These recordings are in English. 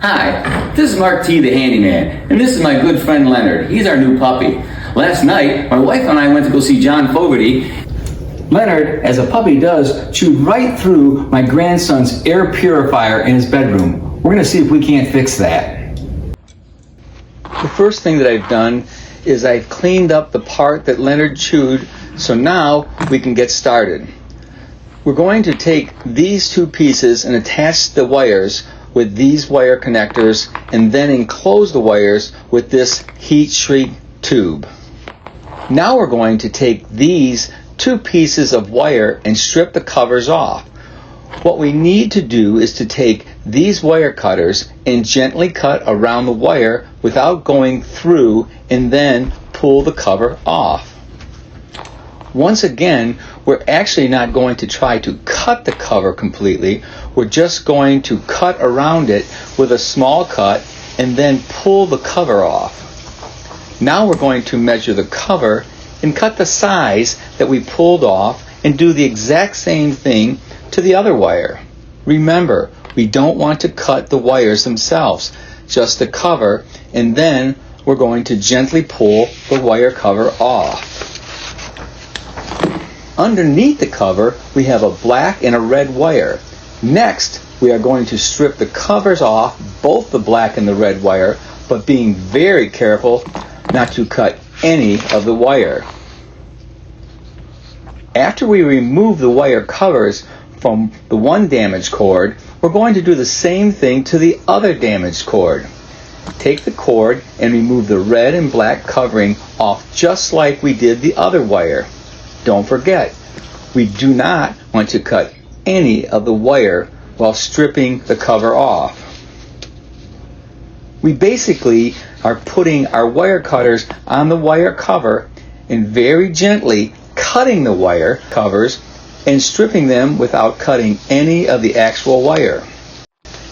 Hi, this is Mark T the Handyman, and this is my good friend Leonard. He's our new puppy. Last night, my wife and I went to go see John Fogerty. Leonard, as a puppy does, chewed right through my grandson's air purifier in his bedroom. We're going to see if we can't fix that. The first thing that I've done is I've cleaned up the part that Leonard chewed, so now we can get started. We're going to take these two pieces and attach the wires with these wire connectors and then enclose the wires with this heat shrink tube. Now we're going to take these two pieces of wire and strip the covers off. What we need to do is to take these wire cutters and gently cut around the wire without going through and then pull the cover off. Once again, we're actually not going to try to cut the cover completely. We're just going to cut around it with a small cut and then pull the cover off. Now we're going to measure the cover and cut the size that we pulled off and do the exact same thing to the other wire. Remember, we don't want to cut the wires themselves, just the cover, and then we're going to gently pull the wire cover off. Underneath the cover, we have a black and a red wire. Next, we are going to strip the covers off, both the black and the red wire, but being very careful not to cut any of the wire. After we remove the wire covers from the one damaged cord, we're going to do the same thing to the other damaged cord. Take the cord and remove the red and black covering off just like we did the other wire. Don't forget, we do not want to cut any of the wire while stripping the cover off. We basically are putting our wire cutters on the wire cover and very gently cutting the wire covers and stripping them without cutting any of the actual wire.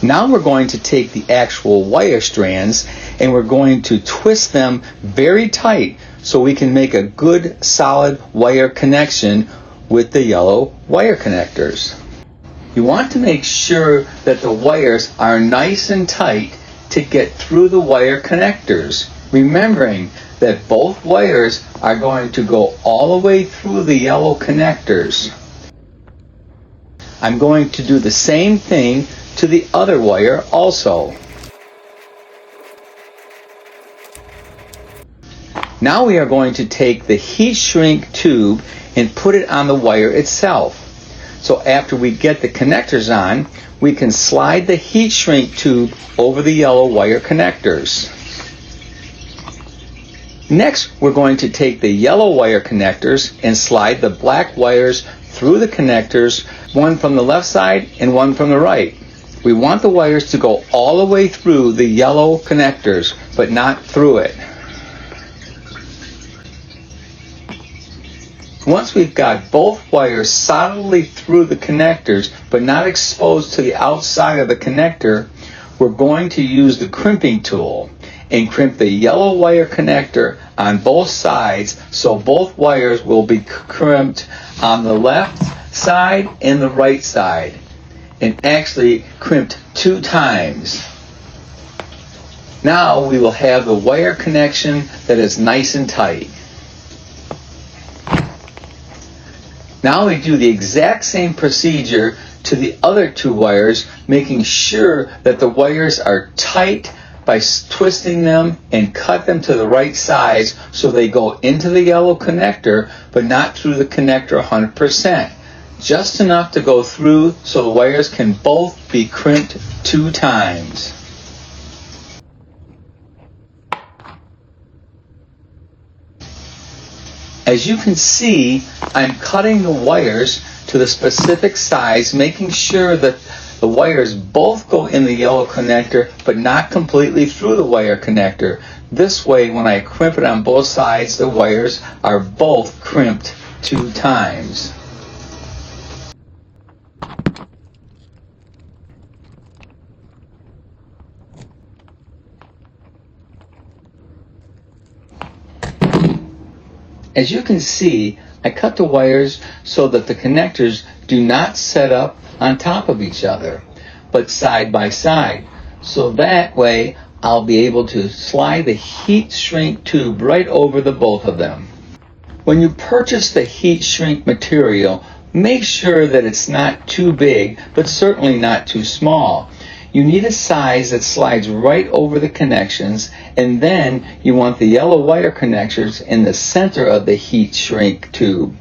Now we're going to take the actual wire strands and we're going to twist them very tight so we can make a good solid wire connection with the yellow wire connectors. You want to make sure that the wires are nice and tight to get through the wire connectors, remembering that both wires are going to go all the way through the yellow connectors. I'm going to do the same thing to the other wire also. Now we are going to take the heat shrink tube and put it on the wire itself. So after we get the connectors on, we can slide the heat shrink tube over the yellow wire connectors. Next, we're going to take the yellow wire connectors and slide the black wires through the connectors, one from the left side and one from the right. We want the wires to go all the way through the yellow connectors, but not through it. Once we've got both wires solidly through the connectors, but not exposed to the outside of the connector, we're going to use the crimping tool and crimp the yellow wire connector on both sides so both wires will be crimped on the left side and the right side, and actually crimped 2 times. Now we will have the wire connection that is nice and tight. Now we do the exact same procedure to the other 2 wires, making sure that the wires are tight by twisting them and cut them to the right size so they go into the yellow connector but not through the connector 100%. Just enough to go through so the wires can both be crimped 2 times. As you can see, I'm cutting the wires to the specific size, making sure that the wires both go in the yellow connector, but not completely through the wire connector. This way, when I crimp it on both sides, the wires are both crimped 2 times. As you can see, I cut the wires so that the connectors do not set up on top of each other, but side by side, So that way I'll be able to slide the heat shrink tube right over the both of them. When you purchase the heat shrink material, make sure that it's not too big, but certainly not too small. You need a size that slides right over the connections, and then you want the yellow wire connectors in the center of the heat shrink tube.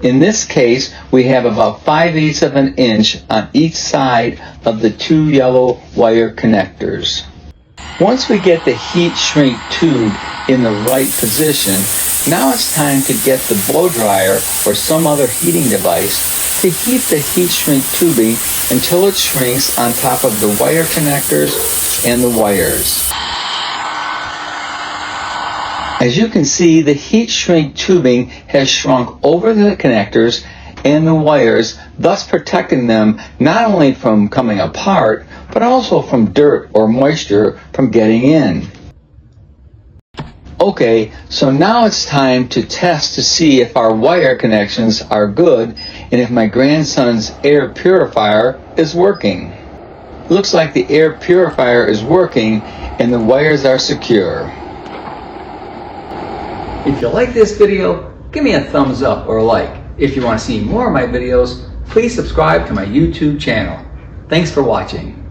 In this case, we have about 5/8 of an inch on each side of the two yellow wire connectors. Once we get the heat shrink tube in the right position, now it's time to get the blow dryer or some other heating device to heat the heat shrink tubing until it shrinks on top of the wire connectors and the wires. As you can see, the heat shrink tubing has shrunk over the connectors and the wires, thus protecting them not only from coming apart, but also from dirt or moisture from getting in. Okay, so now it's time to test to see if our wire connections are good and if my grandson's air purifier is working. Looks like the air purifier is working and the wires are secure. If you like this video, give me a thumbs up or a like. If you want to see more of my videos, please subscribe to my YouTube channel. Thanks for watching.